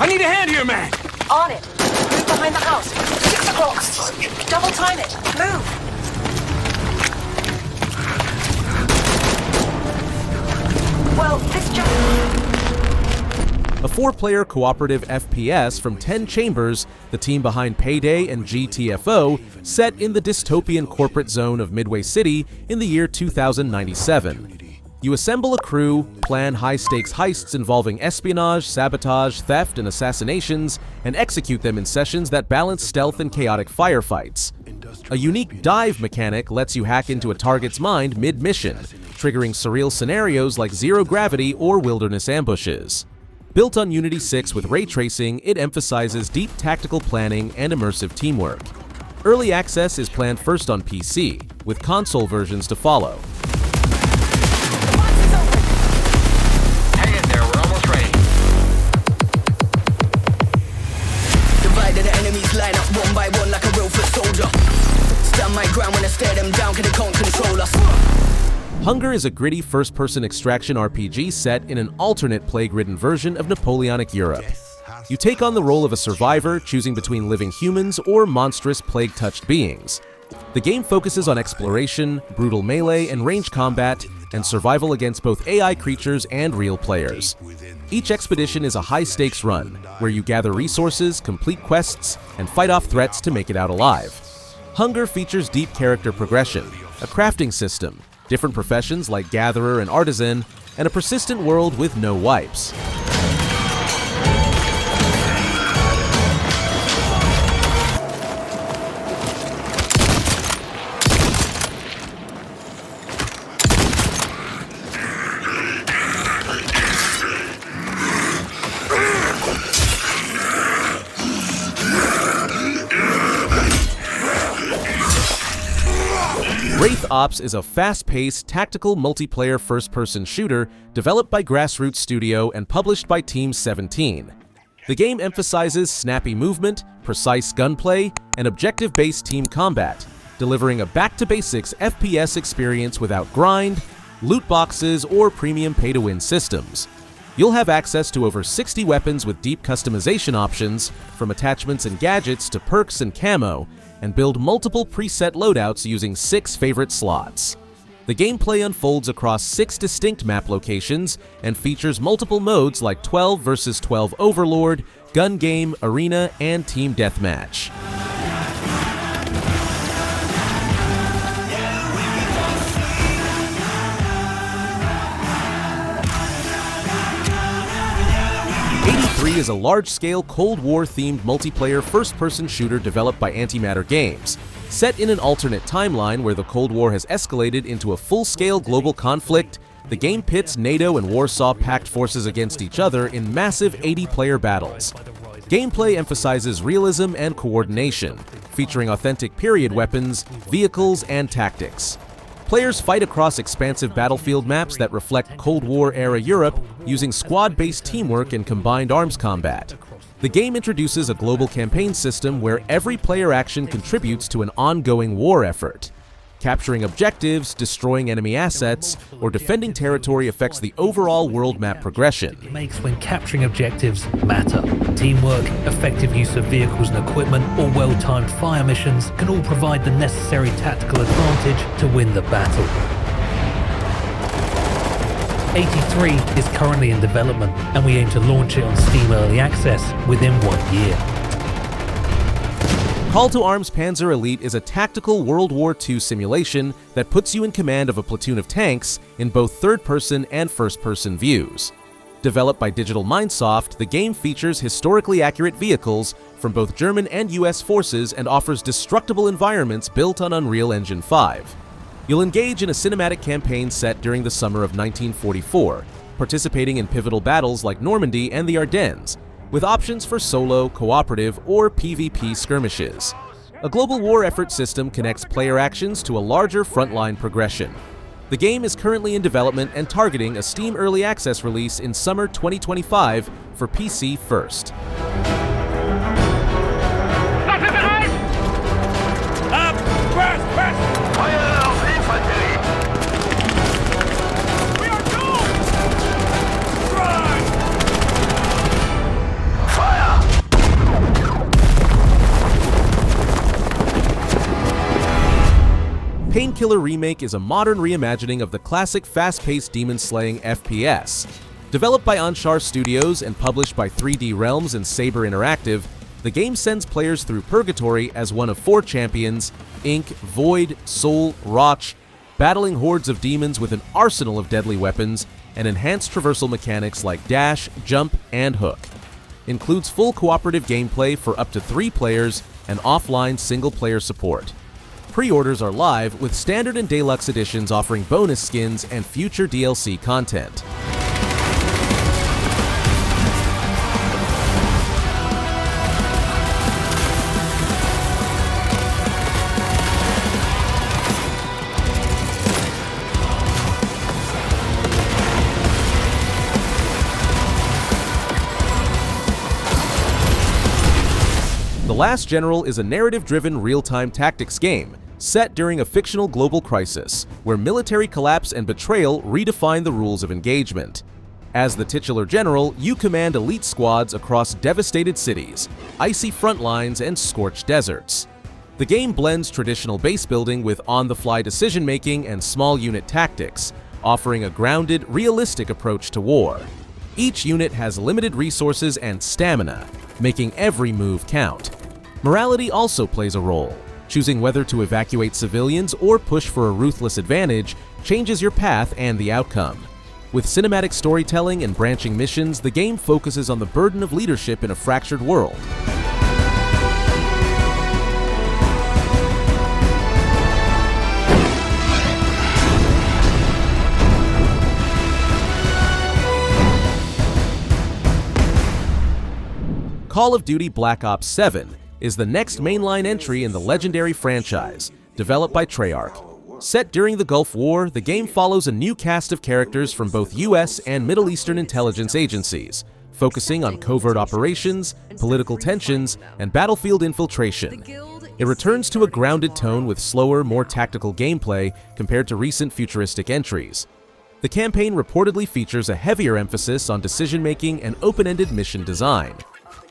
I need a hand here, man! On it. Move behind the house. 6 o'clock. Double time it. Move. Well, this just... A 4-player cooperative FPS from 10 Chambers, the team behind Payday and GTFO, set in the dystopian corporate zone of Midway City in the year 2097. You assemble a crew, plan high-stakes heists involving espionage, sabotage, theft, and assassinations, and execute them in sessions that balance stealth and chaotic firefights. A unique dive mechanic lets you hack into a target's mind mid-mission, triggering surreal scenarios like zero gravity or wilderness ambushes. Built on Unity 6 with ray tracing, it emphasizes deep tactical planning and immersive teamwork. Early access is planned first on PC, with console versions to follow. Hang in there, we're almost ready. Divided the enemies line up one by one like a real foot soldier. Stand my ground when I stare them down, cause they can't control us. Hunger is a gritty first-person extraction RPG set in an alternate plague-ridden version of Napoleonic Europe. You take on the role of a survivor, choosing between living humans or monstrous plague-touched beings. The game focuses on exploration, brutal melee and range combat, and survival against both AI creatures and real players. Each expedition is a high-stakes run, where you gather resources, complete quests, and fight off threats to make it out alive. Hunger features deep character progression, a crafting system, different professions like gatherer and artisan, and a persistent world with no wipes. Wraith Ops is a fast-paced, tactical multiplayer first-person shooter developed by Grassroots Studio and published by Team 17. The game emphasizes snappy movement, precise gunplay, and objective-based team combat, delivering a back-to-basics FPS experience without grind, loot boxes, or premium pay-to-win systems. You'll have access to over 60 weapons with deep customization options, from attachments and gadgets to perks and camo, and build multiple preset loadouts using 6 favorite slots. The gameplay unfolds across 6 distinct map locations and features multiple modes like 12 vs 12 Overlord, Gun Game, Arena, and Team Deathmatch. Is a large-scale Cold War-themed multiplayer first-person shooter developed by Antimatter Games. Set in an alternate timeline where the Cold War has escalated into a full-scale global conflict, the game pits NATO and Warsaw Pact forces against each other in massive 80-player battles. Gameplay emphasizes realism and coordination, featuring authentic period weapons, vehicles, and tactics. Players fight across expansive battlefield maps that reflect Cold War-era Europe using squad-based teamwork and combined arms combat. The game introduces a global campaign system where every player action contributes to an ongoing war effort. Capturing objectives, destroying enemy assets, or defending territory affects the overall world map progression. It makes when capturing objectives matter. Teamwork, effective use of vehicles and equipment, or well-timed fire missions can all provide the necessary tactical advantage to win the battle. 83 is currently in development, and we aim to launch it on Steam Early Access within 1 year. Call to Arms Panzer Elite is a tactical World War II simulation that puts you in command of a platoon of tanks in both third-person and first-person views. Developed by Digital Mindsoft, the game features historically accurate vehicles from both German and US forces and offers destructible environments built on Unreal Engine 5. You'll engage in a cinematic campaign set during the summer of 1944, participating in pivotal battles like Normandy and the Ardennes, with options for solo, cooperative, or PvP skirmishes. A global war effort system connects player actions to a larger frontline progression. The game is currently in development and targeting a Steam Early Access release in summer 2025 for PC first. Fire! Painkiller Remake is a modern reimagining of the classic fast-paced demon-slaying FPS. Developed by Anshar Studios and published by 3D Realms and Saber Interactive, the game sends players through Purgatory as one of 4 champions, Ink, Void, Soul, Roch, battling hordes of demons with an arsenal of deadly weapons and enhanced traversal mechanics like dash, jump, and hook. Includes full cooperative gameplay for up to 3 players and offline single-player support. Pre-orders are live, with standard and deluxe editions offering bonus skins and future DLC content. The Last General is a narrative-driven real-time tactics game set during a fictional global crisis, where military collapse and betrayal redefine the rules of engagement. As the titular general, you command elite squads across devastated cities, icy front lines, and scorched deserts. The game blends traditional base building with on-the-fly decision-making and small unit tactics, offering a grounded, realistic approach to war. Each unit has limited resources and stamina, making every move count. Morality also plays a role. Choosing whether to evacuate civilians or push for a ruthless advantage changes your path and the outcome. With cinematic storytelling and branching missions, the game focuses on the burden of leadership in a fractured world. Call of Duty Black Ops 7 is the next mainline entry in the legendary franchise, developed by Treyarch. Set during the Gulf War, the game follows a new cast of characters from both US and Middle Eastern intelligence agencies, focusing on covert operations, political tensions, and battlefield infiltration. It returns to a grounded tone with slower, more tactical gameplay compared to recent futuristic entries. The campaign reportedly features a heavier emphasis on decision-making and open-ended mission design.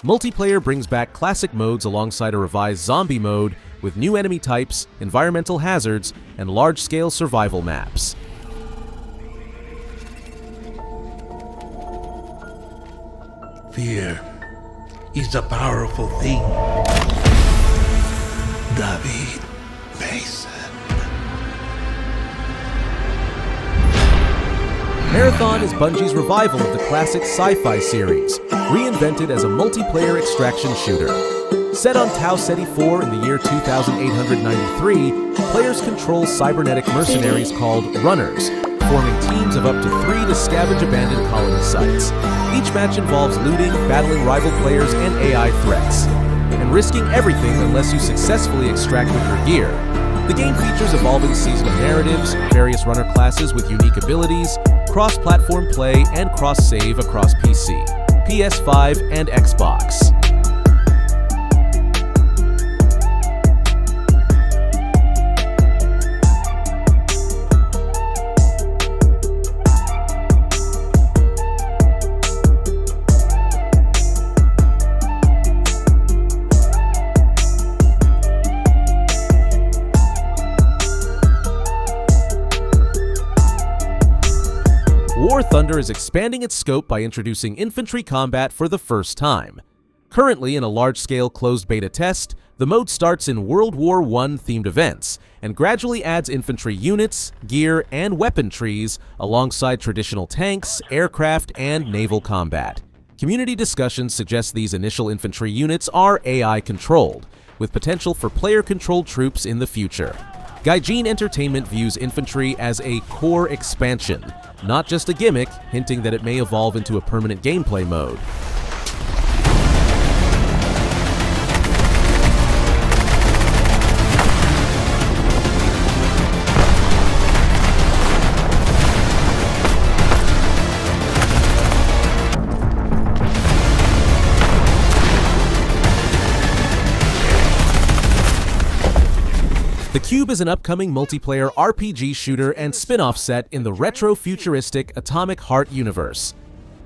Multiplayer brings back classic modes alongside a revised zombie mode with new enemy types, environmental hazards, and large-scale survival maps. Fear is a powerful thing. David Mason. Marathon is Bungie's revival of the classic sci-fi series, reinvented as a multiplayer extraction shooter. Set on Tau Ceti 4 in the year 2893, players control cybernetic mercenaries called Runners, forming teams of up to 3 to scavenge abandoned colony sites. Each match involves looting, battling rival players and AI threats, and risking everything unless you successfully extract with your gear. The game features evolving seasonal narratives, various runner classes with unique abilities, cross-platform play, and cross-save across PC, PS5, and Xbox. War Thunder is expanding its scope by introducing infantry combat for the first time. Currently in a large-scale closed beta test, the mode starts in World War I themed events and gradually adds infantry units, gear, and weapon trees alongside traditional tanks, aircraft, and naval combat. Community discussions suggest these initial infantry units are AI-controlled, with potential for player-controlled troops in the future. Gaijin Entertainment views infantry as a core expansion, not just a gimmick, hinting that it may evolve into a permanent gameplay mode. The Cube is an upcoming multiplayer RPG shooter and spin-off set in the retro-futuristic Atomic Heart universe.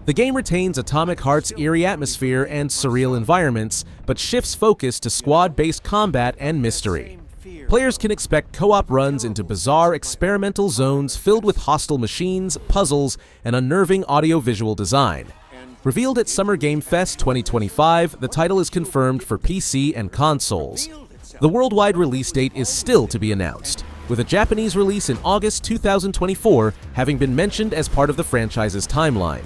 The game retains Atomic Heart's eerie atmosphere and surreal environments, but shifts focus to squad-based combat and mystery. Players can expect co-op runs into bizarre experimental zones filled with hostile machines, puzzles, and unnerving audio-visual design. Revealed at Summer Game Fest 2025, the title is confirmed for PC and consoles. The worldwide release date is still to be announced, with a Japanese release in August 2024 having been mentioned as part of the franchise's timeline.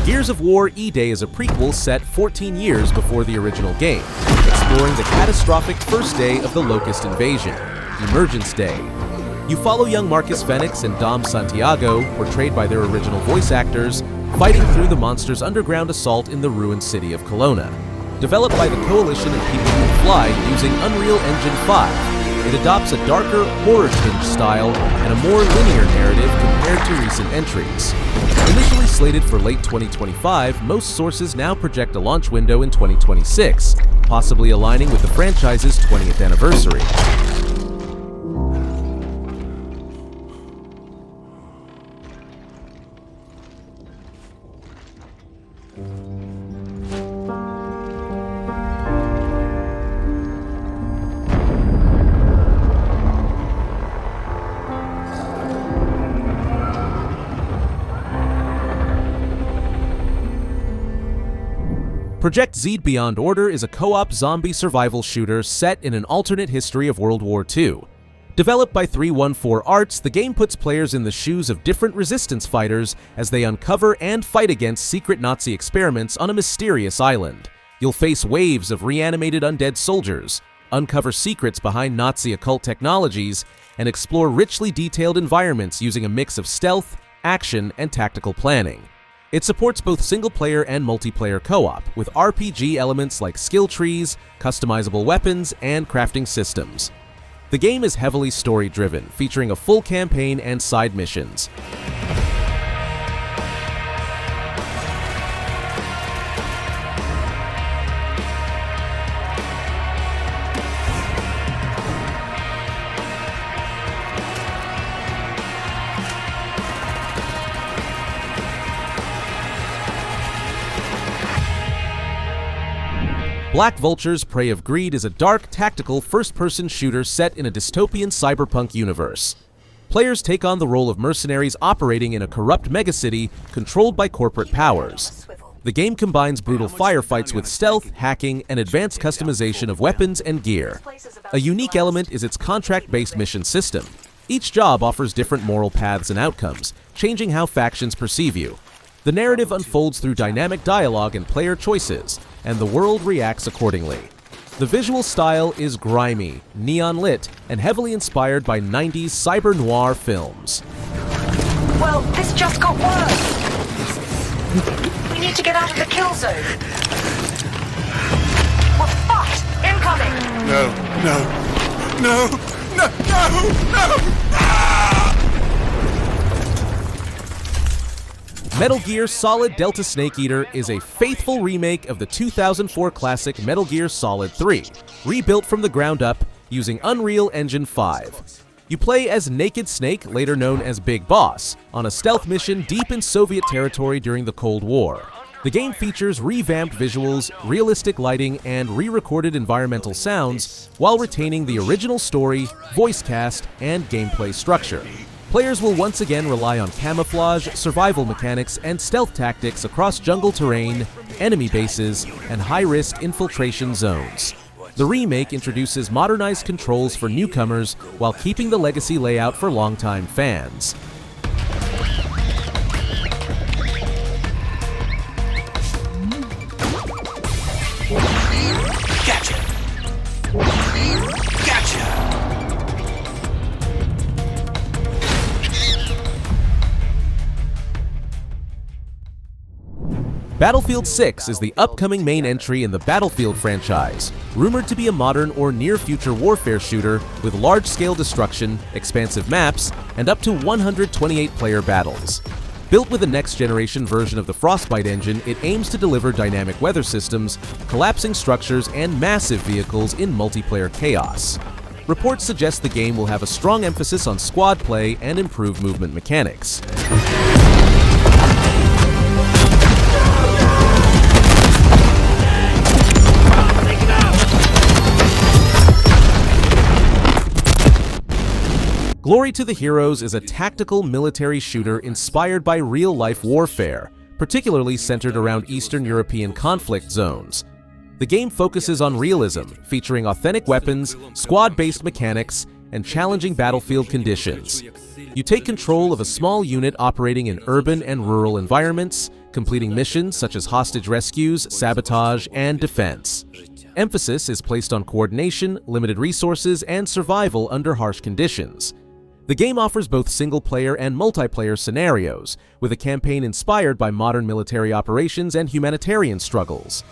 Gears of War E-Day is a prequel set 14 years before the original game, exploring the catastrophic first day of the Locust invasion, Emergence Day. You follow young Marcus Fenix and Dom Santiago, portrayed by their original voice actors, fighting through the monster's underground assault in the ruined city of Kelowna. Developed by the Coalition of People Who Fly using Unreal Engine 5, it adopts a darker, horror-tinged style and a more linear narrative compared to recent entries. Initially slated for late 2025, most sources now project a launch window in 2026, possibly aligning with the franchise's 20th anniversary. ProjektZ Beyond Order is a co-op zombie survival shooter set in an alternate history of World War II. Developed by 314 Arts, the game puts players in the shoes of different resistance fighters as they uncover and fight against secret Nazi experiments on a mysterious island. You'll face waves of reanimated undead soldiers, uncover secrets behind Nazi occult technologies, and explore richly detailed environments using a mix of stealth, action, and tactical planning. It supports both single-player and multiplayer co-op, with RPG elements like skill trees, customizable weapons, and crafting systems. The game is heavily story-driven, featuring a full campaign and side missions. Black Vultures Prey of Greed is a dark, tactical, first-person shooter set in a dystopian cyberpunk universe. Players take on the role of mercenaries operating in a corrupt megacity controlled by corporate powers. The game combines brutal firefights with stealth, hacking, and advanced customization of weapons and gear. A unique element is its contract-based mission system. Each job offers different moral paths and outcomes, changing how factions perceive you. The narrative unfolds through dynamic dialogue and player choices, and the world reacts accordingly. The visual style is grimy, neon-lit, and heavily inspired by 90s cyber-noir films. Well, this just got worse. We need to get out of the kill zone. We're fucked! Incoming! No. Metal Gear Solid Delta Snake Eater is a faithful remake of the 2004 classic Metal Gear Solid 3, rebuilt from the ground up using Unreal Engine 5. You play as Naked Snake, later known as Big Boss, on a stealth mission deep in Soviet territory during the Cold War. The game features revamped visuals, realistic lighting, and re-recorded environmental sounds, while retaining the original story, voice cast, and gameplay structure. Players will once again rely on camouflage, survival mechanics, and stealth tactics across jungle terrain, enemy bases, and high-risk infiltration zones. The remake introduces modernized controls for newcomers while keeping the legacy layout for longtime fans. Battlefield 6 is the upcoming main entry in the Battlefield franchise, rumored to be a modern or near-future warfare shooter with large-scale destruction, expansive maps, and up to 128 player battles. Built with a next-generation version of the Frostbite engine, it aims to deliver dynamic weather systems, collapsing structures, and massive vehicles in multiplayer chaos. Reports suggest the game will have a strong emphasis on squad play and improved movement mechanics. Glory to the Heroes is a tactical military shooter inspired by real-life warfare, particularly centered around Eastern European conflict zones. The game focuses on realism, featuring authentic weapons, squad-based mechanics, and challenging battlefield conditions. You take control of a small unit operating in urban and rural environments, completing missions such as hostage rescues, sabotage, and defense. Emphasis is placed on coordination, limited resources, and survival under harsh conditions. The game offers both single-player and multiplayer scenarios, with a campaign inspired by modern military operations and humanitarian struggles.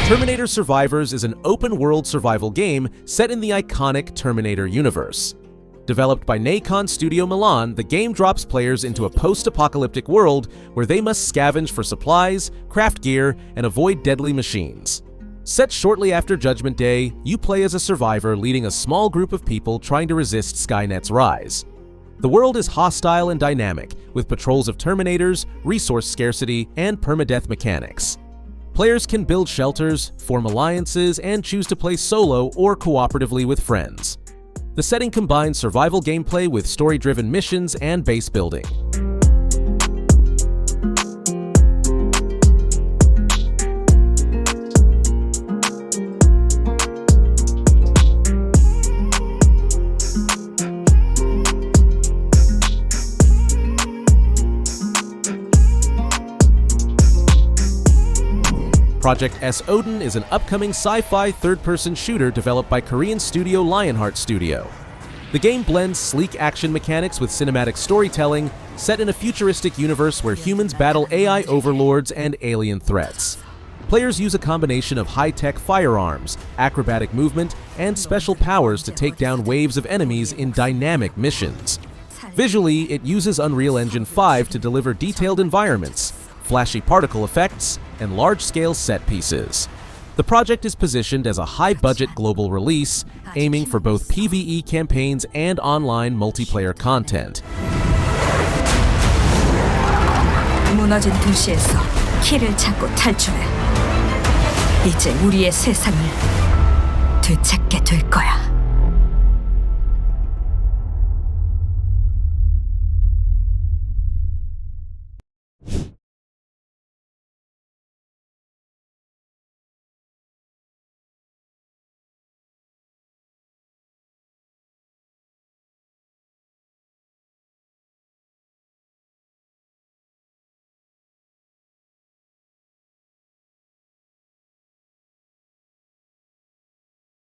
Terminator Survivors is an open-world survival game set in the iconic Terminator universe. Developed by Nacon Studio Milan, the game drops players into a post-apocalyptic world where they must scavenge for supplies, craft gear, and avoid deadly machines. Set shortly after Judgment Day, you play as a survivor leading a small group of people trying to resist Skynet's rise. The world is hostile and dynamic, with patrols of Terminators, resource scarcity, and permadeath mechanics. Players can build shelters, form alliances, and choose to play solo or cooperatively with friends. The setting combines survival gameplay with story-driven missions and base building. Project S Odin is an upcoming sci-fi third-person shooter developed by Korean studio Lionheart Studio. The game blends sleek action mechanics with cinematic storytelling, set in a futuristic universe where humans battle AI overlords and alien threats. Players use a combination of high-tech firearms, acrobatic movement, and special powers to take down waves of enemies in dynamic missions. Visually, it uses Unreal Engine 5 to deliver detailed environments, flashy particle effects, and large-scale set pieces. The project is positioned as a high-budget global release, aiming for both PvE campaigns and online multiplayer content. 무너진 도시에서 키를 찾고 탈출해. 이제 우리의 세상을 되찾게 될 거야.